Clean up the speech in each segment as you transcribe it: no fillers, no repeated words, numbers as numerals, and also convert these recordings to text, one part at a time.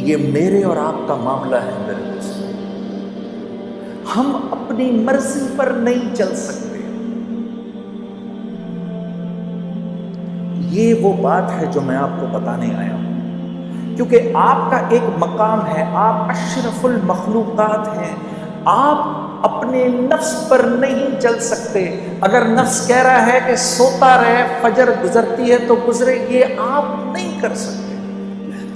یہ میرے اور آپ کا معاملہ ہے میرے دوست، ہم اپنی مرضی پر نہیں چل سکتے۔ یہ وہ بات ہے جو میں آپ کو بتانے آیا ہوں، کیونکہ آپ کا ایک مقام ہے، آپ اشرف المخلوقات ہیں، آپ اپنے نفس پر نہیں چل سکتے۔ اگر نفس کہہ رہا ہے کہ سوتا رہے، فجر گزرتی ہے تو گزرے، یہ آپ نہیں کر سکتے۔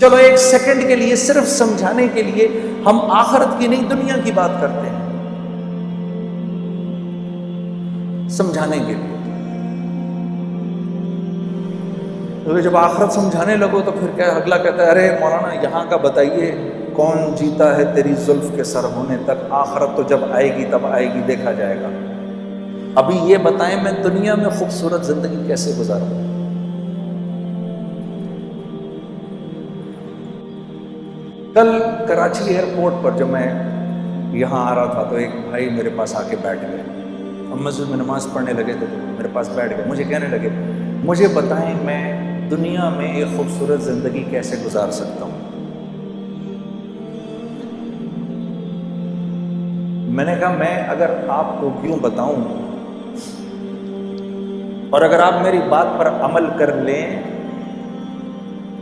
چلو ایک سیکنڈ کے لیے، صرف سمجھانے کے لیے، ہم آخرت کی نہیں دنیا کی بات کرتے ہیں، سمجھانے کے لیے۔ کیونکہ جب آخرت سمجھانے لگو تو پھر کیا اگلا کہتا ہے، ارے مولانا یہاں کا بتائیے، کون جیتا ہے تیری زلف کے سر ہونے تک؟ آخرت تو جب آئے گی تب آئے گی، دیکھا جائے گا۔ ابھی یہ بتائیں میں دنیا میں خوبصورت زندگی کیسے گزاروں؟ کل کراچی ایئرپورٹ پر جب میں یہاں آ رہا تھا تو ایک بھائی میرے پاس آ کے بیٹھ گئے، ہم مسجد میں نماز پڑھنے لگے تھے تو میرے پاس بیٹھ گئے، مجھے کہنے لگے، مجھے بتائیں میں دنیا میں ایک خوبصورت زندگی کیسے گزار سکتا ہوں؟ میں نے کہا میں اگر آپ کو کیوں بتاؤں، اور اگر آپ میری بات پر عمل کر لیں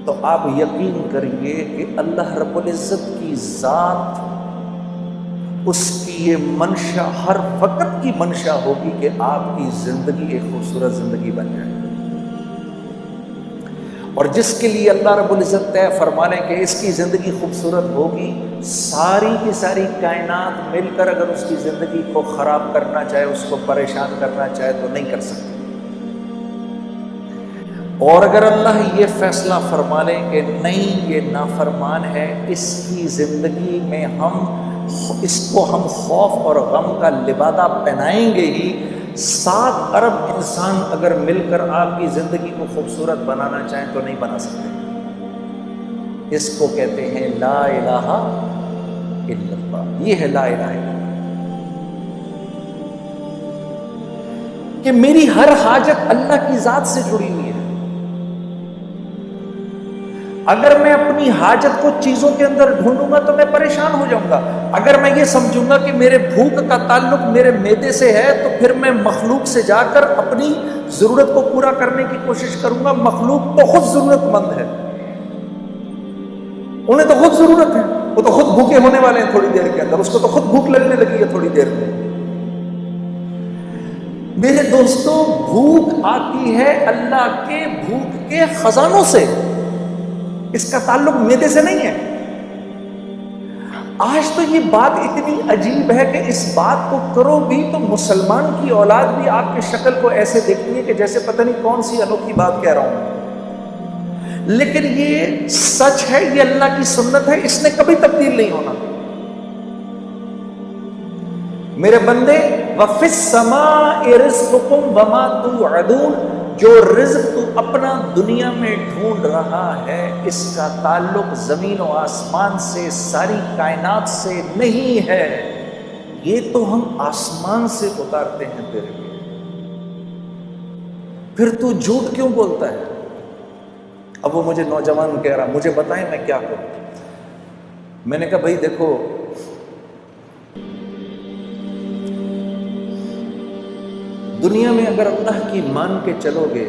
تو آپ یقین کریے کہ اللہ رب العزت کی ذات، اس کی یہ منشا ہر وقت کی منشا ہوگی کہ آپ کی زندگی ایک خوبصورت زندگی بن جائے۔ اور جس کے لیے اللہ رب العزت طے فرما لیں کہ اس کی زندگی خوبصورت ہوگی، ساری کی ساری کائنات مل کر اگر اس کی زندگی کو خراب کرنا چاہے، اس کو پریشان کرنا چاہے تو نہیں کر سکتے۔ اور اگر اللہ یہ فیصلہ فرما لیں کہ نہیں یہ نافرمان ہے، اس کی زندگی میں اس کو ہم خوف اور غم کا لبادہ پہنائیں گے ہی، 7 ارب انسان اگر مل کر آپ کی زندگی کو خوبصورت بنانا چاہیں تو نہیں بنا سکتے۔ اس کو کہتے ہیں لا الہ الا اللہ۔ یہ ہے لا الہ الا اللہ، کہ میری ہر حاجت اللہ کی ذات سے جڑی ہوئی ہے۔ اگر میں اپنی حاجت کو چیزوں کے اندر ڈھونڈوں گا تو میں پریشان ہو جاؤں گا۔ اگر میں یہ سمجھوں گا کہ میرے بھوک کا تعلق میرے معدے سے ہے تو پھر میں مخلوق سے جا کر اپنی ضرورت کو پورا کرنے کی کوشش کروں گا۔ مخلوق تو خود ضرورت مند ہے، انہیں تو خود ضرورت ہے، وہ تو خود بھوکے ہونے والے ہیں تھوڑی دیر کے اندر، اس کو تو خود بھوک لگنے لگی ہے تھوڑی دیر میں۔ میرے دوستوں، بھوک آتی ہے اللہ کے بھوک کے خزانوں سے، اس کا تعلق معدے سے نہیں ہے۔ آج تو یہ بات اتنی عجیب ہے کہ اس بات کو کرو بھی تو مسلمان کی اولاد بھی آپ کی شکل کو ایسے دیکھتی ہے کہ جیسے پتہ نہیں کون سی انوکھی بات کہہ رہا ہوں، لیکن یہ سچ ہے، یہ اللہ کی سنت ہے، اس نے کبھی تبدیل نہیں ہونا۔ میرے بندے، وَفِي السَّمَاءِ رِزْقُكُمْ وَمَا تُوعَدُونَ، جو رزق تو اپنا دنیا میں ڈھونڈ رہا ہے، اس کا تعلق زمین و آسمان سے، ساری کائنات سے نہیں ہے، یہ تو ہم آسمان سے اتارتے ہیں تیرے لیے، پھر تو جھوٹ کیوں بولتا ہے؟ اب وہ مجھے نوجوان کہہ رہا، مجھے بتائیں میں کیا کروں؟ میں نے کہا بھائی دیکھو، دنیا میں اگر اللہ کی مان کے چلو گے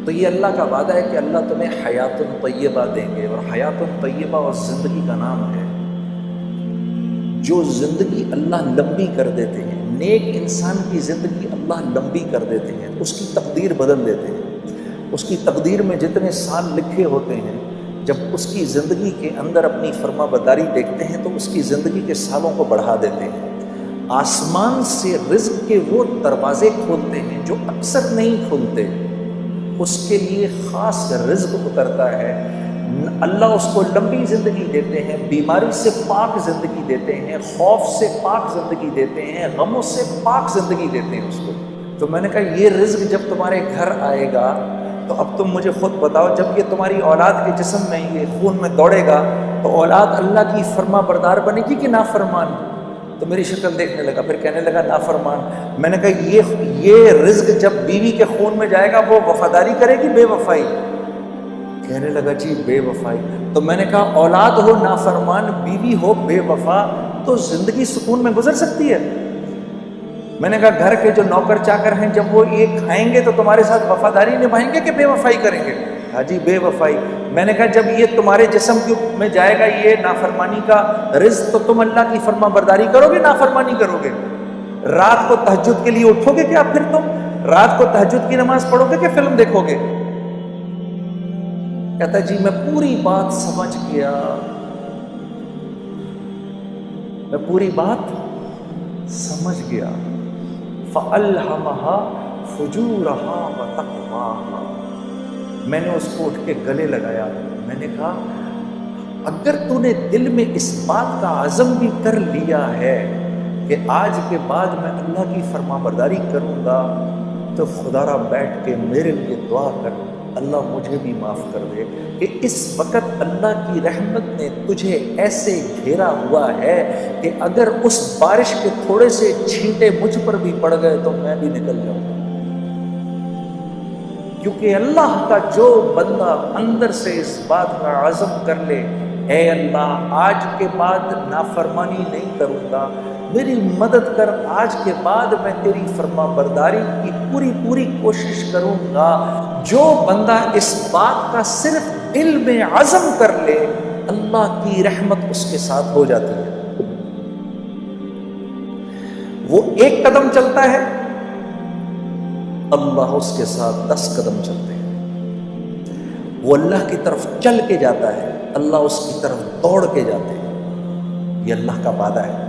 تو یہ اللہ کا وعدہ ہے کہ اللہ تمہیں حیات طیبہ دیں گے، اور حیات طیبہ اور زندگی کا نام ہے۔ جو زندگی اللہ لمبی کر دیتے ہیں، نیک انسان کی زندگی اللہ لمبی کر دیتے ہیں، اس کی تقدیر بدل دیتے ہیں۔ اس کی تقدیر میں جتنے سال لکھے ہوتے ہیں، جب اس کی زندگی کے اندر اپنی فرما برداری دیکھتے ہیں تو اس کی زندگی کے سالوں کو بڑھا دیتے ہیں۔ آسمان سے رزق کے وہ دروازے کھولتے ہیں جو اکثر نہیں کھولتے، اس کے لیے خاص رزق اترتا ہے۔ اللہ اس کو لمبی زندگی دیتے ہیں، بیماری سے پاک زندگی دیتے ہیں، خوف سے پاک زندگی دیتے ہیں، غموں سے پاک زندگی دیتے ہیں اس کو۔ تو میں نے کہا یہ رزق جب تمہارے گھر آئے گا تو اب تم مجھے خود بتاؤ، جب یہ تمہاری اولاد کے جسم میں، یہ خون میں دوڑے گا تو اولاد اللہ کی فرما بردار بنے گی کہ نافرمان؟ تو میری شکل دیکھنے لگا، پھر کہنے لگا نافرمان۔ میں نے کہا یہ رزق جب بیوی کے خون میں جائے گا وہ وفاداری کرے گی بے وفائی؟ کہنے لگا جی بے وفائی. تو میں نے کہا اولاد ہو نافرمان، بیوی ہو بے وفا، تو زندگی سکون میں گزر سکتی ہے؟ میں نے کہا گھر کے جو نوکر چاکر ہیں جب وہ یہ کھائیں گے تو تمہارے ساتھ وفاداری نبھائیں گے کہ بے وفائی کریں گے؟ کہا جی بے وفائی. میں نے کہا جب یہ تمہارے جسم میں جائے گا یہ نافرمانی کا رزق، تو تم اللہ کی فرما برداری کرو گے نافرمانی کرو گے؟ رات کو تہجد کے لیے اٹھو گے کیا پھر تم؟ رات کو تہجد کی نماز پڑھو گے کہ فلم دیکھو گے؟ کہتا جی میں پوری بات سمجھ گیا، میں پوری بات سمجھ گیا. فَأَلْهَمَهَا فُجُورَهَا وَتَقْوَاهَا. میں نے اس کو اٹھ کے گلے لگایا. میں نے کہا اگر تو نے دل میں اس بات کا عزم بھی کر لیا ہے کہ آج کے بعد میں اللہ کی فرما برداری کروں گا، تو خدا را بیٹھ کے میرے لیے دعا کر، اللہ مجھے بھی معاف کر دے کہ اس وقت اللہ کی رحمت نے تجھے ایسے گھیرا ہوا ہے کہ اگر اس بارش کے تھوڑے سے چھینٹے مجھ پر بھی پڑ گئے تو میں بھی نکل جاؤں گا. کیونکہ اللہ کا جو بندہ اندر سے اس بات کا عزم کر لے، اے اللہ آج کے بعد نافرمانی نہیں کروں گا، میری مدد کر، آج کے بعد میں تیری فرما برداری کی پوری کوشش کروں گا. جو بندہ اس بات کا صرف دل میں عزم کر لے، اللہ کی رحمت اس کے ساتھ ہو جاتی ہے. وہ ایک قدم چلتا ہے، اللہ اس کے ساتھ 10 قدم چلتے ہیں. وہ اللہ کی طرف چل کے جاتا ہے، اللہ اس کی طرف دوڑ کے جاتے ہیں. یہ اللہ کا وعدہ ہے.